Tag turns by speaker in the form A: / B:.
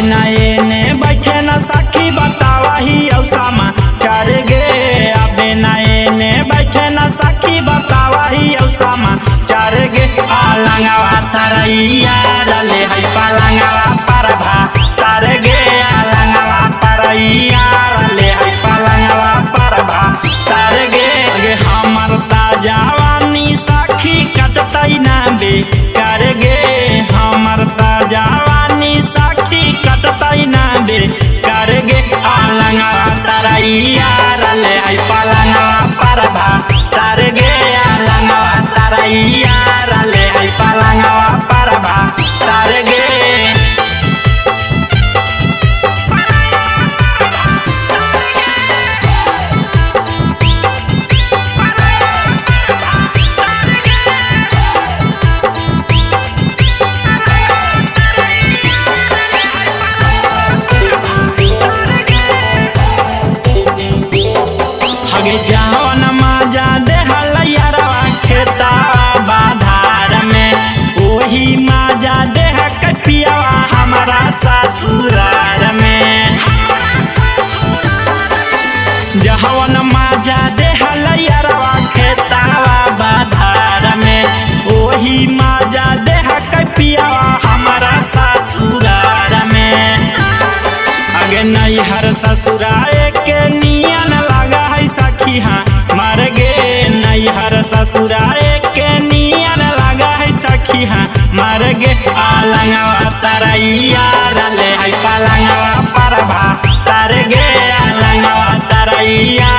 A: ना एने बैठे न सखी बतावा ही औसामा चार गे। अबे ना एने बैठे न सखी बतावा ही औसामा चार गे। आलंगवा तरैया रले है पलंगवा पर भा तार गे। आलंगवा तरैया रले है पलंगवा पर भा तार गे। हमर ताजावानी सखी कटतै ना बेकार गे। हमर ताजावानी सखी कटतै ना बेकार गे। आलंगवा तरैया रले है पलंगवा पर भा तार गे। आलंगवा तरैया रले है पलंगवा पर भा तार गे। हगे जवन मजा देहल यारवा खेतावा बाधार में ओही मजा देह कटियावा हमारा ससुरार में। जवन मजा देहल यारवा खेतावा बाधार में ओही मजा देह कटियावा हमारा ससुरार में। अगे नैहर ससुराए के नियन लगा है सखी हाँ मर गे। नैहर ससुराए के नियन लगा है सखी हाँ मर गे। आलंगवा तरैया रले है पलंगवा पर भा तार गे। आलंगवा तरैया